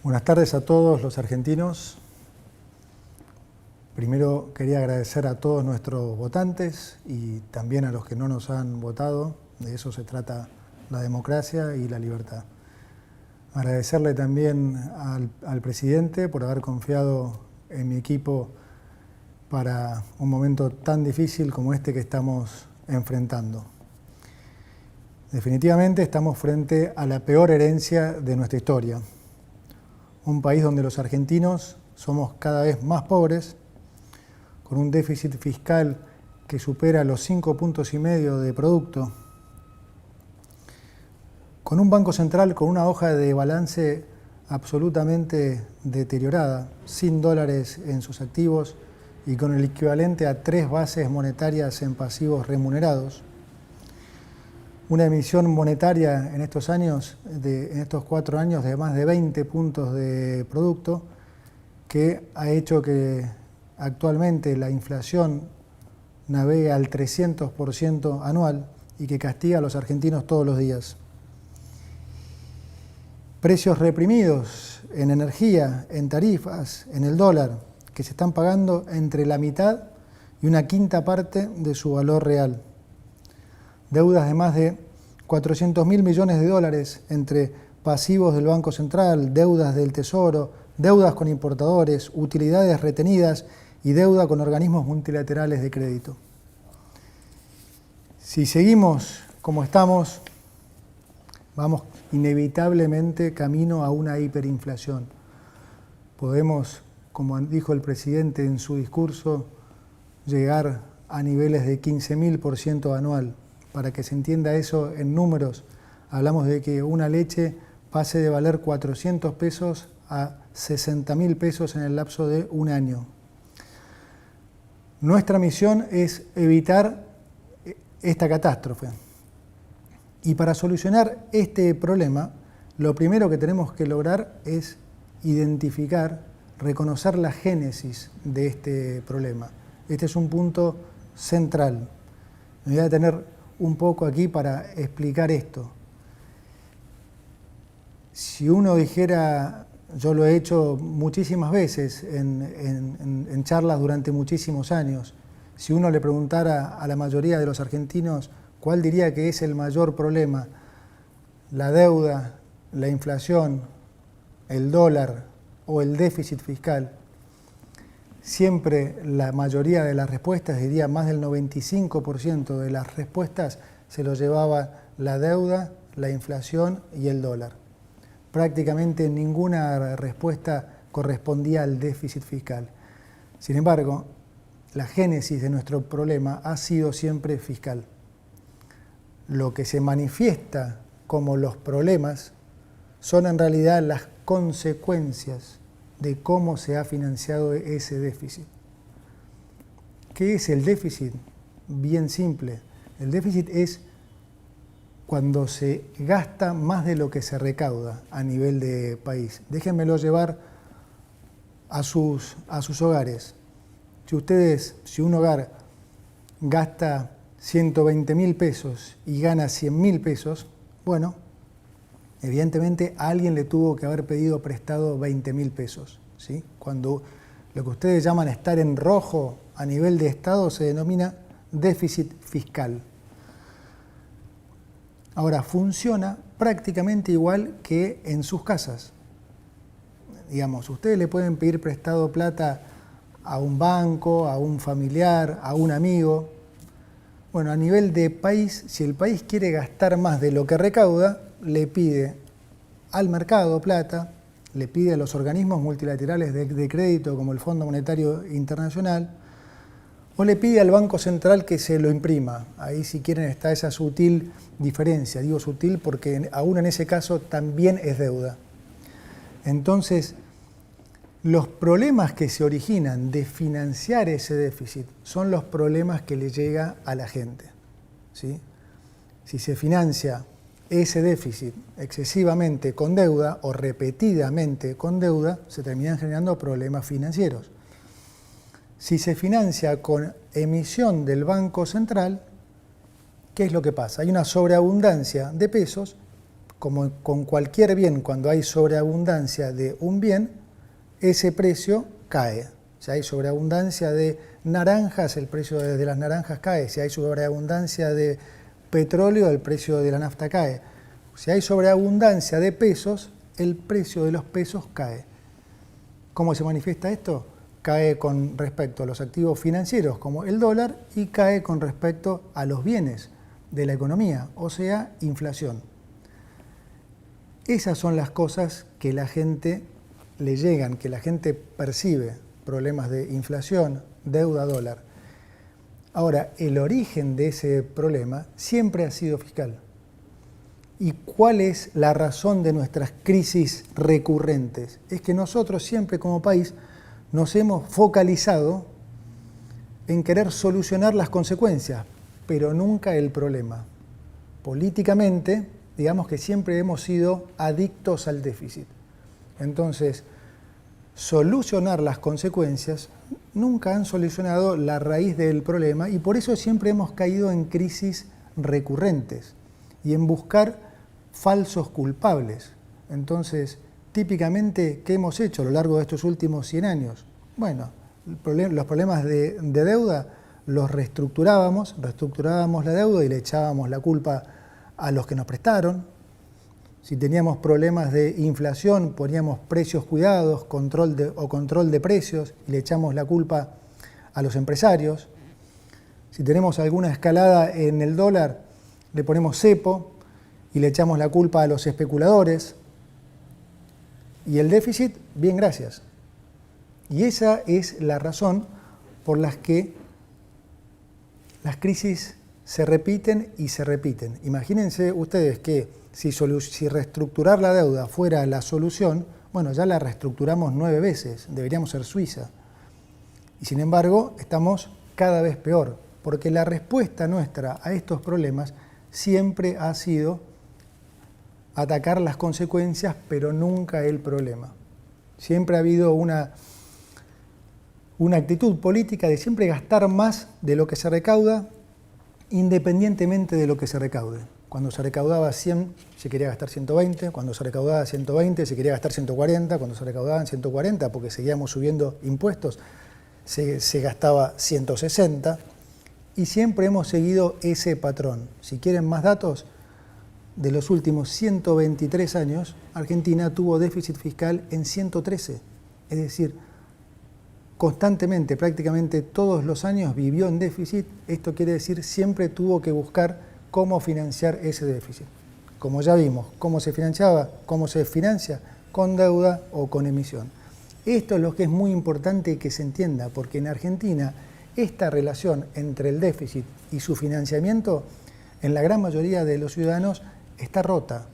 Buenas tardes a todos los argentinos. Primero quería agradecer a todos nuestros votantes y también a los que no nos han votado. De eso se trata la democracia y la libertad. Agradecerle también al presidente por haber confiado en mi equipo para un momento tan difícil como este que estamos enfrentando. Definitivamente estamos frente a la peor herencia de nuestra historia. Un país donde los argentinos somos cada vez más pobres, con un déficit fiscal que supera los 5,5 puntos de producto, con un Banco Central con una hoja de balance absolutamente deteriorada, sin dólares en sus activos y con el equivalente a 3 bases monetarias en pasivos remunerados. Una emisión monetaria en estos años, en estos 4 años, de más de 20 puntos de producto, que ha hecho que actualmente la inflación navegue al 300% anual y que castiga a los argentinos todos los días. Precios reprimidos en energía, en tarifas, en el dólar, que se están pagando entre la mitad y una quinta parte de su valor real. Deudas de más de 400.000 millones de dólares entre pasivos del Banco Central, deudas del Tesoro, deudas con importadores, utilidades retenidas y deuda con organismos multilaterales de crédito. Si seguimos como estamos, vamos inevitablemente camino a una hiperinflación. Podemos, como dijo el presidente en su discurso, llegar a niveles de 15.000% anual. Para que se entienda eso en números, hablamos de que una leche pase de valer 400 pesos a 60.000 pesos en el lapso de un año. Nuestra misión es evitar esta catástrofe. Y para solucionar este problema, lo primero que tenemos que lograr es identificar, reconocer la génesis de este problema. Este es un punto central. Me voy a detener un poco aquí para explicar esto. Si uno dijera, yo lo he hecho muchísimas veces en charlas durante muchísimos años, si uno le preguntara a la mayoría de los argentinos cuál diría que es el mayor problema, la deuda, la inflación, el dólar o el déficit fiscal, siempre la mayoría de las respuestas, diría más del 95% de las respuestas, se lo llevaba la deuda, la inflación y el dólar. Prácticamente ninguna respuesta correspondía al déficit fiscal. Sin embargo, la génesis de nuestro problema ha sido siempre fiscal. Lo que se manifiesta como los problemas son en realidad las consecuencias de cómo se ha financiado ese déficit. ¿Qué es el déficit? Bien simple. El déficit es cuando se gasta más de lo que se recauda a nivel de país. Déjenmelo llevar a sus hogares. Si un hogar gasta 120.000 pesos y gana 100.000 pesos, bueno, evidentemente a alguien le tuvo que haber pedido prestado 20.000 pesos. ¿Sí? Cuando lo que ustedes llaman estar en rojo a nivel de Estado se denomina déficit fiscal. Ahora, funciona prácticamente igual que en sus casas. Digamos, ustedes le pueden pedir prestado plata a un banco, a un familiar, a un amigo. Bueno, a nivel de país, si el país quiere gastar más de lo que recauda, le pide al mercado plata, le pide a los organismos multilaterales de crédito como el Fondo Monetario Internacional, o le pide al Banco Central que se lo imprima. Ahí, si quieren, está esa sutil diferencia. Digo sutil porque aún en ese caso también es deuda. Entonces, los problemas que se originan de financiar ese déficit son los problemas que le llega a la gente. ¿Sí? Si se financia ese déficit excesivamente con deuda o repetidamente con deuda, se terminan generando problemas financieros. Si se financia con emisión del Banco Central, ¿qué es lo que pasa? Hay una sobreabundancia de pesos como con cualquier bien, cuando hay sobreabundancia de un bien, ese precio cae. Si hay sobreabundancia de naranjas, el precio de las naranjas cae. Si hay sobreabundancia de petróleo, el precio de la nafta cae. Si hay sobreabundancia de pesos, el precio de los pesos cae. ¿Cómo se manifiesta esto? Cae con respecto a los activos financieros como el dólar y cae con respecto a los bienes de la economía, o sea, inflación. Esas son las cosas que la gente le llegan, que la gente percibe, problemas de inflación, deuda, dólar. Ahora, el origen de ese problema siempre ha sido fiscal. ¿Y cuál es la razón de nuestras crisis recurrentes? Es que nosotros siempre como país nos hemos focalizado en querer solucionar las consecuencias, pero nunca el problema. Políticamente, digamos que siempre hemos sido adictos al déficit. Entonces, solucionar las consecuencias nunca han solucionado la raíz del problema y por eso siempre hemos caído en crisis recurrentes y en buscar falsos culpables. Entonces, típicamente, ¿qué hemos hecho a lo largo de estos últimos 100 años? Bueno, los problemas de deuda los reestructurábamos la deuda y le echábamos la culpa a los que nos prestaron. Si teníamos problemas de inflación, poníamos precios cuidados, control de precios y le echamos la culpa a los empresarios. Si tenemos alguna escalada en el dólar, le ponemos cepo y le echamos la culpa a los especuladores. Y el déficit, bien, gracias. Y esa es la razón por la que las crisis se repiten y se repiten. Imagínense ustedes que si reestructurar la deuda fuera la solución, bueno, ya la reestructuramos 9 veces, deberíamos ser Suiza. Y sin embargo, estamos cada vez peor, porque la respuesta nuestra a estos problemas siempre ha sido atacar las consecuencias, pero nunca el problema. Siempre ha habido una actitud política de siempre gastar más de lo que se recauda, independientemente de lo que se recaude. Cuando se recaudaba 100, se quería gastar 120, cuando se recaudaba 120, se quería gastar 140, cuando se recaudaban 140, porque seguíamos subiendo impuestos, se gastaba 160, y siempre hemos seguido ese patrón. Si quieren más datos, de los últimos 123 años, Argentina tuvo déficit fiscal en 113, es decir, constantemente, prácticamente todos los años vivió en déficit. Esto quiere decir siempre tuvo que buscar cómo financiar ese déficit. Como ya vimos, cómo se financiaba, cómo se financia, con deuda o con emisión. Esto es lo que es muy importante que se entienda, porque en Argentina esta relación entre el déficit y su financiamiento, en la gran mayoría de los ciudadanos, está rota.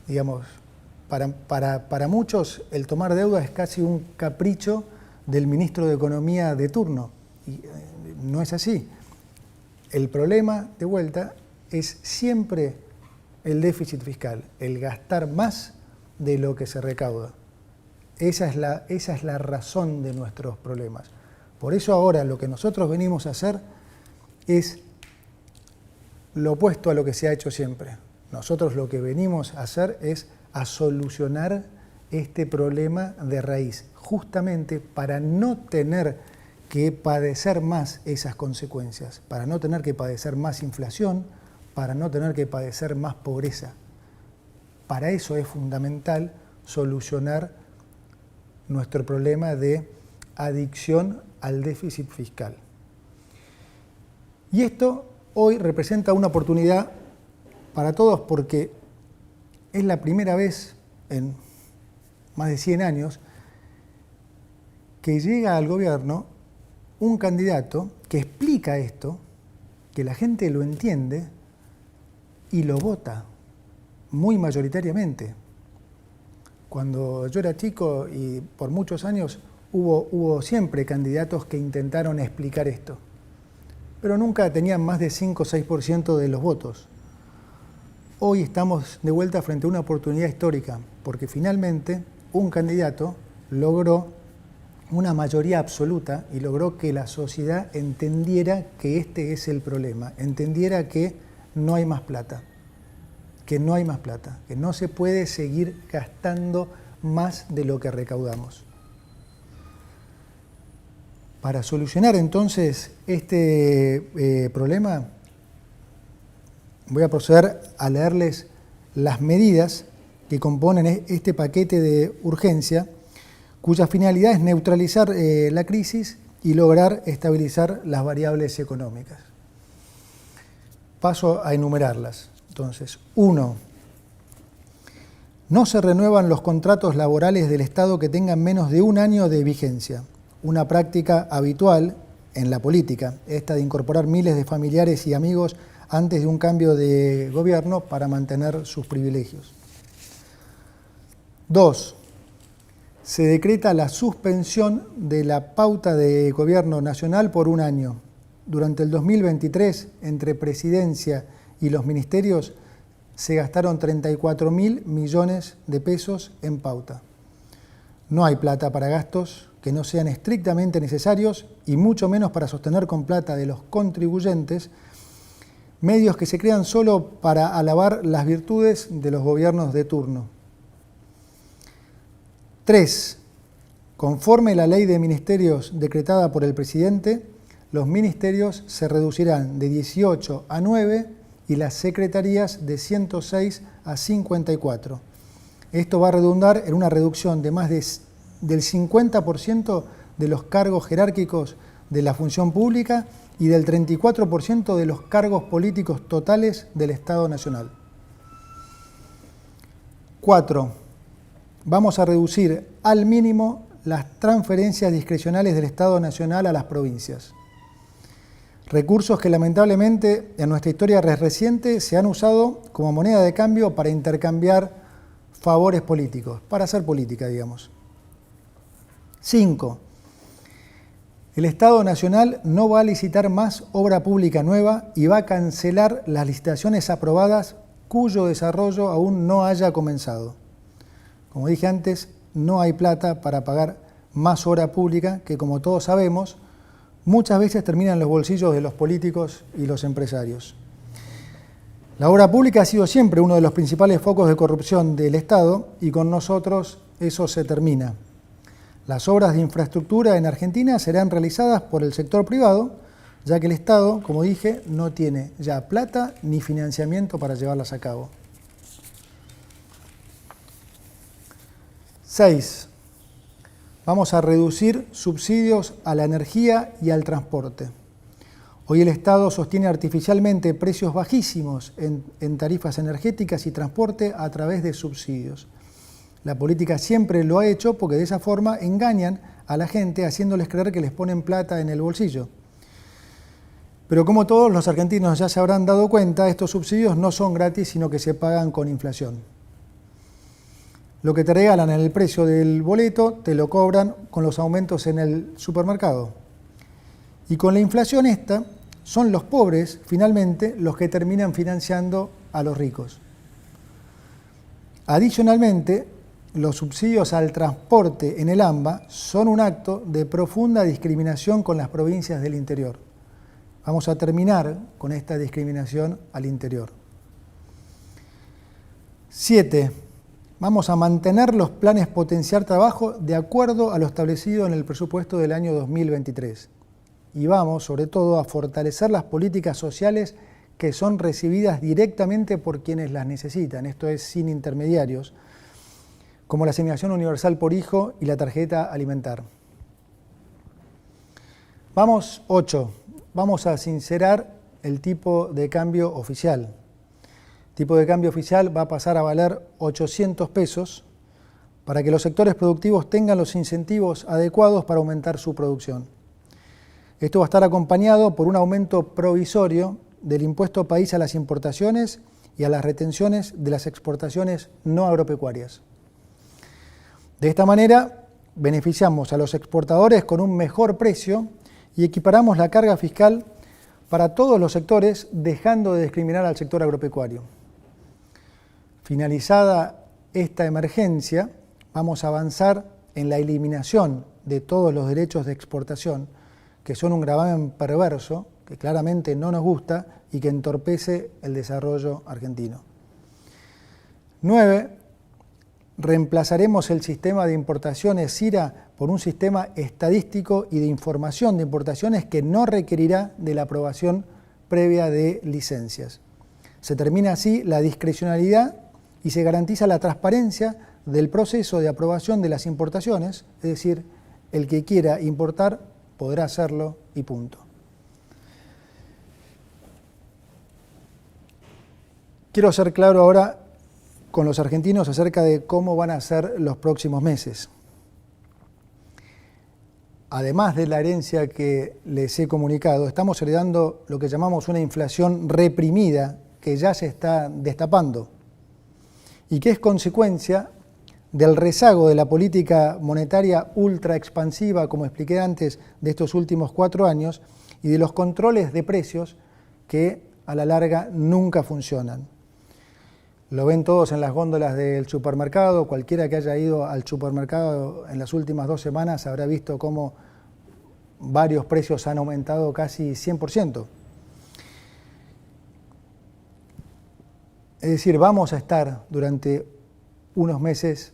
Digamos, para muchos el tomar deuda es casi un capricho del ministro de Economía de turno. Y no es así. El problema, de vuelta, es siempre el déficit fiscal, el gastar más de lo que se recauda. Esa es la razón de nuestros problemas. Por eso ahora lo que nosotros venimos a hacer es lo opuesto a lo que se ha hecho siempre. Nosotros lo que venimos a hacer es a solucionar este problema de raíz, justamente para no tener que padecer más esas consecuencias, para no tener que padecer más inflación, para no tener que padecer más pobreza. Para eso es fundamental solucionar nuestro problema de adicción al déficit fiscal. Y esto hoy representa una oportunidad para todos porque es la primera vez en más de 100 años que llega al gobierno un candidato que explica esto, que la gente lo entiende y lo vota muy mayoritariamente. Cuando yo era chico y por muchos años hubo siempre candidatos que intentaron explicar esto, pero nunca tenían más de 5 o 6% de los votos. Hoy estamos de vuelta frente a una oportunidad histórica, porque finalmente un candidato logró una mayoría absoluta y logró que la sociedad entendiera que este es el problema, entendiera que no hay más plata. que no hay más plata, que no se puede seguir gastando más de lo que recaudamos. Para solucionar entonces este problema, voy a proceder a leerles las medidas que componen este paquete de urgencia, cuya finalidad es neutralizar la crisis y lograr estabilizar las variables económicas. Paso a enumerarlas. Entonces, 1. No se renuevan los contratos laborales del Estado que tengan menos de un año de vigencia. Una práctica habitual en la política, esta de incorporar miles de familiares y amigos antes de un cambio de gobierno para mantener sus privilegios. 2. Se decreta la suspensión de la pauta de gobierno nacional por un año. Durante el 2023, entre Presidencia y los ministerios, se gastaron 34.000 millones de pesos en pauta. No hay plata para gastos que no sean estrictamente necesarios y mucho menos para sostener con plata de los contribuyentes medios que se crean solo para alabar las virtudes de los gobiernos de turno. 3. Conforme la ley de ministerios decretada por el presidente, los ministerios se reducirán de 18 a 9 y las secretarías de 106 a 54. Esto va a redundar en una reducción de más del 50% de los cargos jerárquicos de la función pública y del 34% de los cargos políticos totales del Estado Nacional. 4. Vamos a reducir al mínimo las transferencias discrecionales del Estado Nacional a las provincias. Recursos que lamentablemente en nuestra historia reciente se han usado como moneda de cambio para intercambiar favores políticos, para hacer política, digamos. 5. El Estado Nacional no va a licitar más obra pública nueva y va a cancelar las licitaciones aprobadas cuyo desarrollo aún no haya comenzado. Como dije antes, no hay plata para pagar más obra pública que, como todos sabemos, muchas veces termina en los bolsillos de los políticos y los empresarios. La obra pública ha sido siempre uno de los principales focos de corrupción del Estado y con nosotros eso se termina. Las obras de infraestructura en Argentina serán realizadas por el sector privado, ya que el Estado, como dije, no tiene ya plata ni financiamiento para llevarlas a cabo. 6. Vamos a reducir subsidios a la energía y al transporte. Hoy el Estado sostiene artificialmente precios bajísimos en tarifas energéticas y transporte a través de subsidios. La política siempre lo ha hecho porque de esa forma engañan a la gente haciéndoles creer que les ponen plata en el bolsillo. Pero como todos los argentinos ya se habrán dado cuenta, estos subsidios no son gratis, sino que se pagan con inflación. Lo que te regalan en el precio del boleto, te lo cobran con los aumentos en el supermercado. Y con la inflación esta, son los pobres, finalmente, los que terminan financiando a los ricos. Adicionalmente, los subsidios al transporte en el AMBA son un acto de profunda discriminación con las provincias del interior. Vamos a terminar con esta discriminación al interior. 7. Vamos a mantener los planes potenciar trabajo de acuerdo a lo establecido en el presupuesto del año 2023. Y vamos, sobre todo, a fortalecer las políticas sociales que son recibidas directamente por quienes las necesitan, esto es, sin intermediarios, como la asignación universal por hijo y la tarjeta alimentar. 8. Vamos a sincerar el tipo de cambio oficial. El tipo de cambio oficial va a pasar a valer 800 pesos para que los sectores productivos tengan los incentivos adecuados para aumentar su producción. Esto va a estar acompañado por un aumento provisorio del impuesto país a las importaciones y a las retenciones de las exportaciones no agropecuarias. De esta manera, beneficiamos a los exportadores con un mejor precio y equiparamos la carga fiscal para todos los sectores, dejando de discriminar al sector agropecuario. Finalizada esta emergencia, vamos a avanzar en la eliminación de todos los derechos de exportación, que son un gravamen perverso, que claramente no nos gusta y que entorpece el desarrollo argentino. 9. Reemplazaremos el sistema de importaciones SIRA por un sistema estadístico y de información de importaciones que no requerirá de la aprobación previa de licencias. Se termina así la discrecionalidad y se garantiza la transparencia del proceso de aprobación de las importaciones, es decir, el que quiera importar podrá hacerlo y punto. Quiero ser claro ahora con los argentinos acerca de cómo van a ser los próximos meses. Además de la herencia que les he comunicado, estamos heredando lo que llamamos una inflación reprimida que ya se está destapando y que es consecuencia del rezago de la política monetaria ultra expansiva, como expliqué antes, de estos últimos 4 años y de los controles de precios que a la larga nunca funcionan. Lo ven todos en las góndolas del supermercado. Cualquiera que haya ido al supermercado en las últimas 2 semanas habrá visto cómo varios precios han aumentado casi 100%. Es decir, vamos a estar durante unos meses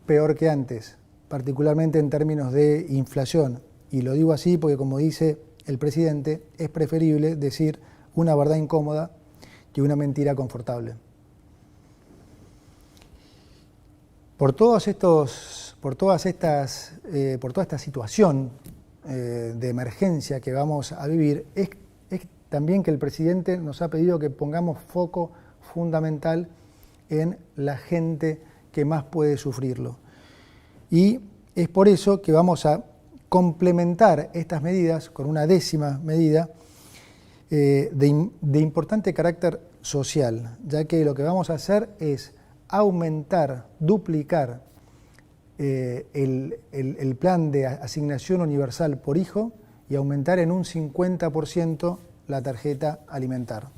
peor que antes, particularmente en términos de inflación. Y lo digo así porque, como dice el presidente, es preferible decir una verdad incómoda que una mentira confortable. Por toda esta situación de emergencia que vamos a vivir, es también que el presidente nos ha pedido que pongamos foco fundamental en la gente que más puede sufrirlo. Y es por eso que vamos a complementar estas medidas con una 10ª medida de importante carácter social, ya que lo que vamos a hacer es aumentar, duplicar el plan de asignación universal por hijo y aumentar en un 50% la tarjeta alimentar.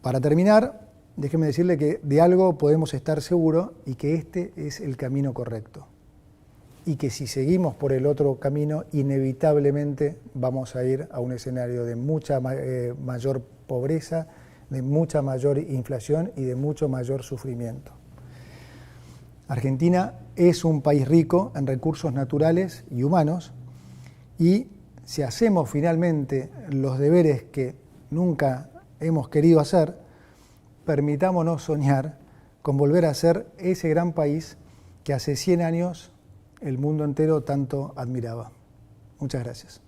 Para terminar, déjeme decirle que de algo podemos estar seguros y que este es el camino correcto. Y que si seguimos por el otro camino, inevitablemente vamos a ir a un escenario de mucha mayor pobreza, de mucha mayor inflación y de mucho mayor sufrimiento. Argentina es un país rico en recursos naturales y humanos y si hacemos finalmente los deberes que nunca hemos querido hacer, permitámonos soñar con volver a ser ese gran país que hace 100 años el mundo entero tanto admiraba. Muchas gracias.